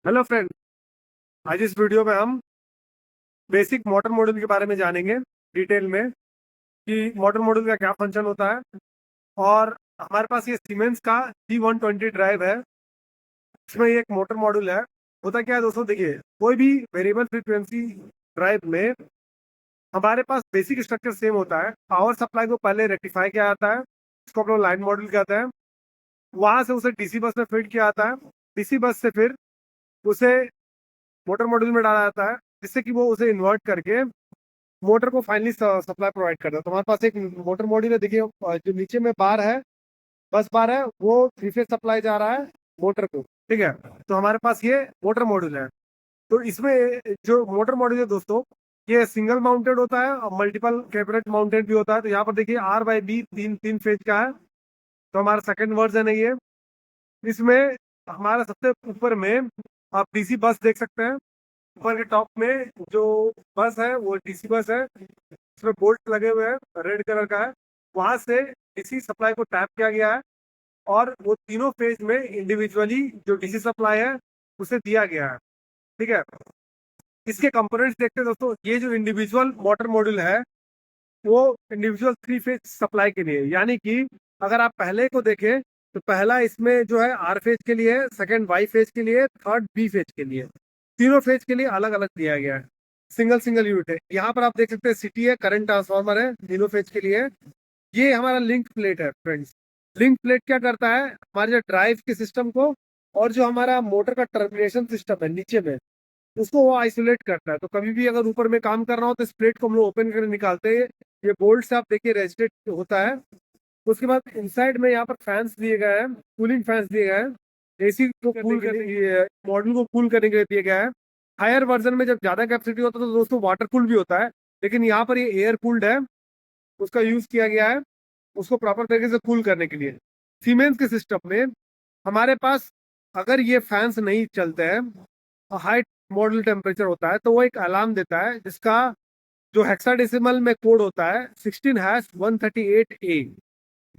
Hello friend. आज इस video में हम बेसिक मोटर मॉड्यूल के बारे में जानेंगे डिटेल में कि मोटर मॉड्यूल का क्या फंक्शन होता है। और हमारे पास ये सीमेंस का G120 ड्राइव है। इसमें ये एक मोटर मॉड्यूल है। होता क्या है दोस्तों, देखिए कोई भी वेरिएबल फ्रीक्वेंसी ड्राइव में हमारे पास बेसिक स्ट्रक्चर सेम होता है। पावर सप्लाई को पहले रेक्टिफाई किया जाता है, इसको हम लोग लाइन मॉड्यूल कहते हैं। वहां से उसे डीसी बस में फीड किया जाता है। डीसी बस से फिर उसे मोटर मॉड्यूल में डाला जाता है, जिससे कि वो उसे इन्वर्ट करके मोटर को फाइनली सप्लाई प्रोवाइड करता है। तो हमारे पास एक मोटर मॉड्यूल है, देखिए जो नीचे में बार है, बस बार है, वो थ्री फेज सप्लाई जा रहा है मोटर को। ठीक है, तो हमारे पास ये मोटर मॉड्यूल है। तो इसमें जो मोटर मॉड्यूल है दोस्तों, ये सिंगल माउंटेड होता है और मल्टीपल कैबिनेट माउंटेड भी होता है। तो यहाँ पर देखिए R/B तीन तीन फेज का है। तो हमारा सेकंड वर्जन है ये। इसमें हमारा सबसे ऊपर में आप डीसी बस देख सकते हैं। ऊपर के टॉप में जो बस है वो डीसी बस है। इसमें बोल्ट लगे हुए हैं, रेड कलर का है। वहां से डीसी सप्लाई को टैप किया गया है और वो तीनों फेज में इंडिविजुअली जो डीसी सप्लाई है उसे दिया गया है। ठीक है, इसके कंपोनेंट्स देखते हैं दोस्तों। ये जो इंडिविजुअल मोटर मॉड्यूल है वो इंडिविजुअल थ्री फेज सप्लाई के लिए, यानी कि अगर आप पहले को देखें तो पहला इसमें जो है आर फेज के लिए, सेकंड वाई फेज के लिए, थर्ड बी फेज के लिए, तीनों फेज के लिए अलग अलग दिया गया है। सिंगल सिंगल यूनिट है। यहाँ पर आप देख सकते हैं सिटी है, करंट ट्रांसफार्मर है तीनों फेज के लिए। ये हमारा लिंक प्लेट है फ्रेंड्स। लिंक प्लेट क्या करता है, हमारे जो ड्राइव के सिस्टम को और जो हमारा मोटर का टर्मिनेशन सिस्टम है नीचे में, उसको वो आइसोलेट करता है। तो कभी भी अगर ऊपर में काम कर रहा हो तो इस प्लेट को हम लोग ओपन करके निकालते हैं। ये बोल्ट से आप देखिए रेजिस्टेड होता है। उसके बाद इनसाइड में यहाँ पर फैंस दिए गए हैं, कूलिंग फैंस दिए गए हैं। एसी को कूल करने के लिए, मॉडल को कूल करने के लिए दिया गया है। हायर वर्जन में जब ज्यादा कैपेसिटी होता है तो दोस्तों वाटर कूल भी होता है, लेकिन यहाँ पर ये एयर कूल्ड है, उसका यूज किया गया है उसको प्रॉपर तरीके से कूल करने के लिए। सीमेंस के सिस्टम में हमारे पास अगर ये फैंस नहीं चलते हैं, हाई मॉडल टेम्परेचर होता है, तो वो एक अलार्म देता है जिसका जो हेक्साडेसिमल में कोड होता है 16#138A।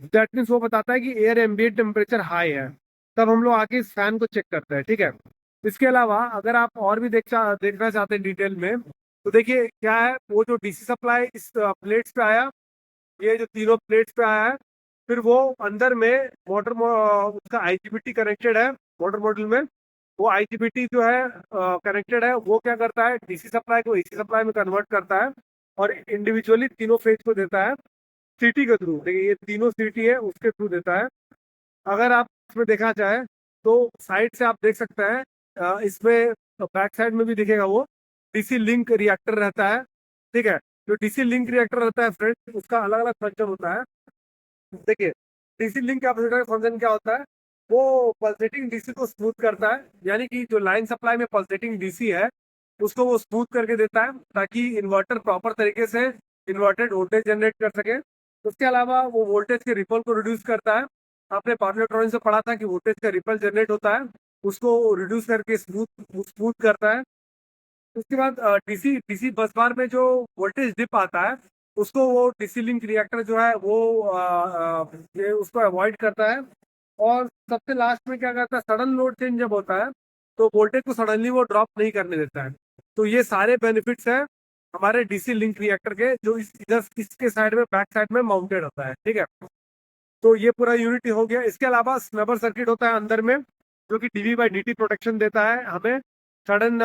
दैट मीन्स वो बताता है कि एयर एम्बिएंट टेम्परेचर हाई है। तब हम लोग आके इस फैन को चेक करते हैं। ठीक है, इसके अलावा अगर आप और भी देखना चाहते हैं डिटेल में, तो देखिए क्या है, वो जो डीसी सप्लाई इस प्लेट्स पे आया, ये जो तीनों प्लेट्स पे आया है, फिर वो अंदर में उसका आईजीबीटी कनेक्टेड है मोटर मॉड्यूल में। वो आईजीबीटी जो है कनेक्टेड है, वो क्या करता है, डीसी सप्लाई को एसी सप्लाई में कन्वर्ट करता है और इंडिविजुअली तीनों फेज को देता है सीटी के थ्रू। देखिए ये तीनों सीटी है उसके थ्रू देता है। अगर आप इसमें देखना चाहें तो साइड से आप देख सकते हैं, इसमें बैक साइड में भी दिखेगा वो डीसी लिंक रिएक्टर रहता है। ठीक है, जो डीसी लिंक रिएक्टर रहता है फ्रेंड, उसका अलग अलग फंक्शन होता है। देखिए डीसी लिंक कैपेसिटर का फंक्शन क्या होता है, वो पल्सेटिंग डीसी को स्मूथ करता है, यानी कि जो लाइन सप्लाई में पल्सेटिंग डीसी है उसको वो स्मूथ करके देता है ताकि इन्वर्टर प्रॉपर तरीके से इन्वर्टेड वोल्टेज जनरेट कर सके। उसके अलावा वो वोल्टेज के रिपल को रिड्यूस करता है। आपने पावर इलेक्ट्रॉनिक्स से पढ़ा था कि वोल्टेज का रिपल जनरेट होता है, उसको रिड्यूस करके स्मूथ स्मूथ करता है। उसके बाद डीसी डीसी बस बार में जो वोल्टेज डिप आता है उसको वो डीसी लिंक रिएक्टर जो है वो ये उसको अवॉइड करता है। और सबसे लास्ट में क्या करता है, सडन लोड चेंज जब होता है तो वोल्टेज को सडनली वो ड्रॉप नहीं करने देता है। तो ये सारे बेनिफिट्स हैं हमारे डीसी लिंक रिएक्टर के, जो इधर इसके साइड में बैक साइड में माउंटेड होता है। ठीक है, तो ये पूरा यूनिट हो गया। इसके अलावा स्नबर सर्किट होता है अंदर में, जो कि डीवी बाई डीटी प्रोटेक्शन देता है हमें सडन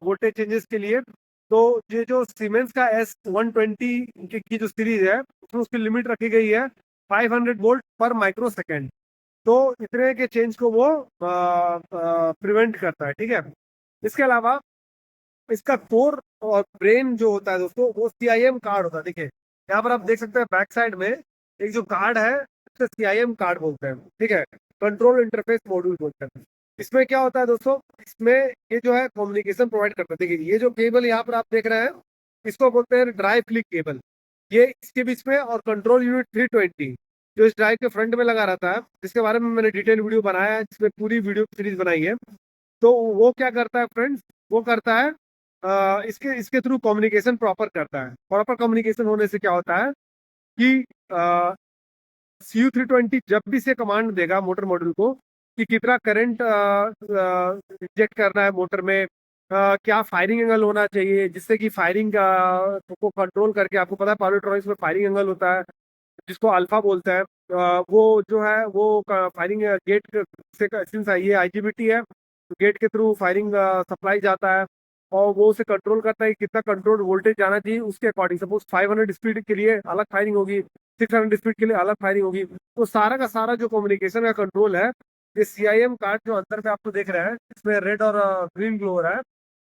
वोल्टेज चेंजेस के लिए। तो ये जो सीमेंस का S120 की जो सीरीज है उसमें उसकी लिमिट रखी गई है 500 वोल्ट पर माइक्रो सेकेंड। तो इतने के चेंज को वो प्रिवेंट करता है। ठीक है, इसके अलावा इसका कोर और ब्रेन जो होता है दोस्तों, वो CIM कार्ड होता है। देखिए यहाँ पर आप देख सकते हैं बैक साइड में एक जो कार्ड है उसे CIM कार्ड बोलते हैं। ठीक है, कंट्रोल इंटरफेस मॉड्यूल बोलते हैं। इसमें क्या होता है दोस्तों, इसमें ये जो है कम्युनिकेशन प्रोवाइड करता है। देखिए ये जो केबल यहाँ पर आप देख रहे हैं इसको बोलते हैं ड्राइव क्लिक केबल। ये इसके बीच में और कंट्रोल यूनिट 320 जो इस ड्राइव के फ्रंट में लगा रहता है, जिसके बारे में मैंने डिटेल वीडियो बनाया है, जिसमें पूरी वीडियो सीरीज बनाई है। तो वो क्या करता है फ्रेंड्स, वो करता है इसके इसके थ्रू कम्युनिकेशन प्रॉपर करता है। प्रॉपर कम्युनिकेशन होने से क्या होता है कि CU320 जब भी से कमांड देगा मोटर मॉड्यूल को, कि कितना करंट इंजेक्ट करना है मोटर में, क्या फायरिंग एंगल होना चाहिए जिससे कि फायरिंग को कंट्रोल करके, आपको पता है पावर इलेक्ट्रॉनिक्स में फायरिंग एंगल होता है जिसको अल्फा बोलते हैं, वो जो है वो फायरिंग गेट से, सिंस ये आईजीबीटी है तो गेट के थ्रू फायरिंग सप्लाई जाता है और वो उसे कंट्रोल करता है कि कितना कंट्रोल वोल्टेज जाना चाहिए उसके अकॉर्डिंग। सपोज 500 स्पीड के लिए अलग फायरिंग होगी, 600 स्पीड के लिए अलग फायरिंग होगी। तो सारा का सारा जो कम्युनिकेशन का कंट्रोल है, ये सीआईएम कार्ड जो अंदर पे आपको देख रहे हैं इसमें रेड और ग्रीन ग्लो हो रहा है,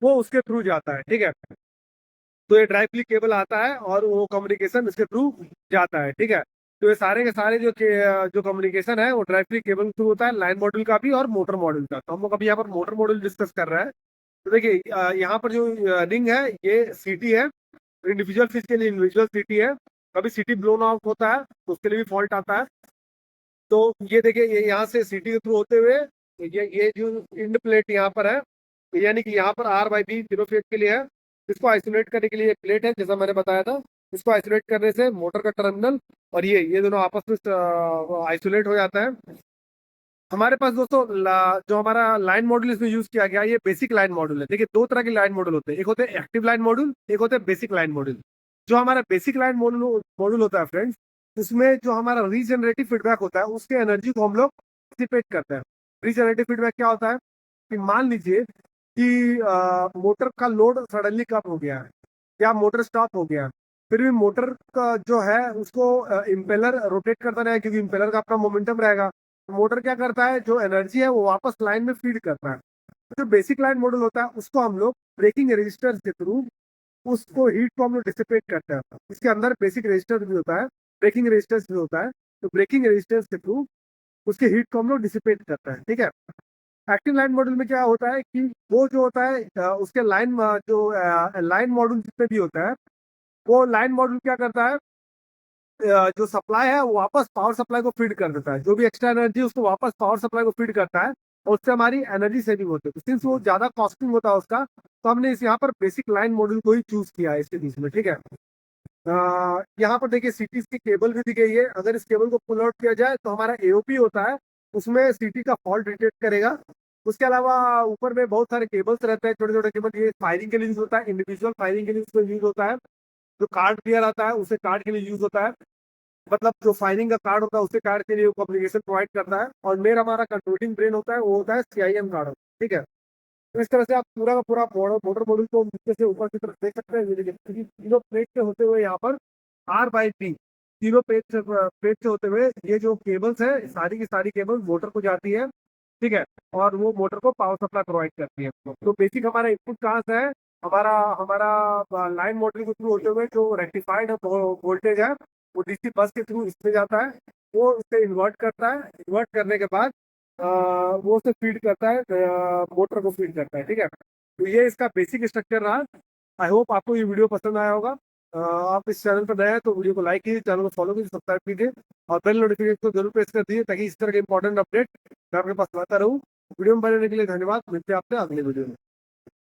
वो उसके थ्रू जाता है। ठीक है, तो ये ड्राई क्लिक केबल आता है और वो कम्युनिकेशन इसके थ्रू जाता है। ठीक है, तो ये सारे के सारे जो कम्युनिकेशन है वो ड्राई क्लिक केबल थ्रू होता है, लाइन मॉड्यूल का भी और मोटर मॉड्यूल का। तो हम लोग अभी यहाँ पर मोटर मॉड्यूल डिस्कस कर रहे हैं। तो देखिए यहाँ पर जो रिंग है ये सीटी है, इंडिविजुअल फिश के लिए इंडिविजुअल सीटी है। कभी सीटी ब्लोन आउट होता है तो उसके लिए भी फॉल्ट आता है। तो ये देखिए ये यहाँ से सीटी के थ्रू होते हुए ये जो इंड प्लेट यहाँ पर है, यानी कि यहाँ पर R/B 0 फेज के लिए है। इसको आइसोलेट करने के लिए एक प्लेट है जैसा मैंने बताया था। इसको आइसोलेट करने से मोटर का टर्मिनल और ये दोनों आपस में आइसोलेट हो जाता है। हमारे पास दोस्तों जो हमारा लाइन मॉड्यूल इसमें यूज किया गया ये बेसिक लाइन मॉड्यूल है। देखिए दो तरह के लाइन मॉड्यूल होते हैं, एक होते हैं एक्टिव लाइन मॉड्यूल, एक होते हैं बेसिक लाइन मॉड्यूल। जो हमारा बेसिक लाइन मॉड्यूल मॉड्यूल होता है फ्रेंड्स, उसमें जो हमारा रीजनरेटिव फीडबैक होता है उसके एनर्जी को हम लोग डिसिपेट करते हैं। रीजनरेटिव फीडबैक क्या होता है कि मान लीजिए कि मोटर का लोड सडनली कम हो गया है या मोटर स्टॉप हो गया, फिर भी मोटर का जो है उसको इम्पेलर रोटेट करता रहेगा क्योंकि इम्पेलर का अपना मोमेंटम रहेगा। मोटर क्या करता है, जो एनर्जी है वो वापस लाइन में फीड करता है। तो जो बेसिक लाइन मॉडल होता है उसको हम लोग ब्रेकिंग रेजिस्टर के थ्रू उसको हीट को हम लोग डिसिपेट करते हैं। इसके अंदर बेसिक रेजिस्टर भी होता है, ब्रेकिंग रेजिस्टेंस भी होता है। तो ब्रेकिंग रेजिस्टेंस के थ्रू उसके हीट को हम लोग डिसिपेट करते हैं। ठीक है, एक्टिव लाइन मॉड्यूल में क्या होता है कि वो जो होता है उसके लाइन जो लाइन मॉड्यूल जितने भी होता है वो लाइन मॉड्यूल क्या करता है, जो सप्लाई है वो वापस पावर सप्लाई को फीड कर देता है। जो भी एक्स्ट्रा एनर्जी उसको वापस पावर सप्लाई को फीड करता है और उससे हमारी एनर्जी सेविंग होती है। सिंस वो ज्यादा कॉस्टिंग होता है उसका, तो हमने इस यहाँ पर बेसिक लाइन मॉड्यूल को ही चूज किया है इसके बीच में। ठीक है, यहाँ पर देखिए सीटीज की केबल भी दी गई है। अगर इस केबल को पुल आउट किया जाए तो हमारा एओपी होता है उसमें सीटी का फॉल्ट डिटेक्ट करेगा। उसके अलावा ऊपर में बहुत सारे केबल्स रहते हैं, छोटे छोटे केबल। ये फायरिंग के लिए यूज होता है, इंडिविजुअल फायरिंग के लिए उसमें यूज होता है। जो कार्ड क्लियर आता है उसे कार्ड के लिए यूज होता है, मतलब जो फायरिंग का कार्ड होता है उसके कार्ड के लिए वो कम्युनिकेशन प्रोवाइड करता है। और मेन हमारा कंट्रोलिंग ब्रेन होता है वो होता है सीआईएम कार्ड। ठीक है, तो इस तरह से आप पूरा का पूरा मोटर मॉड्यूल को नीचे से ऊपर की तरफ देख सकते हैं। ये देखिए तीनों प्लेट से होते हुए यहाँ पर R/B तीनों पेज से होते हुए ये जो केबल्स है सारी की सारी केबल्स मोटर को जाती है। ठीक है, और वो मोटर को पावर सप्लाई प्रोवाइड करती है। तो बेसिक हमारा इनपुट कहाँ से है, हमारा हमारा लाइन मॉडल के थ्रू होते हुए जो रेक्टिफाइड वोल्टेज है वो डीसी बस के थ्रू इसमें जाता है। वो उससे इन्वर्ट करता है, इन्वर्ट करने के बाद वो उसे फीड करता है, मोटर को फीड करता है। ठीक है, तो ये इसका बेसिक स्ट्रक्चर रहा। आई होप आपको ये वीडियो पसंद आया होगा। आप इस चैनल पर नए हैं तो वीडियो को लाइक कीजिए, चैनल को फॉलो कीजिए, सब्सक्राइब कीजिए और बेल नोटिफिकेशन को जरूर प्रेस कर दीजिए ताकि इस तरह के इंपॉर्टेंट अपडेट मैं आपके पास लाता रहूँ। वीडियो में बने रहने के लिए धन्यवाद। मिलते हैं आपसे अगले वीडियो में।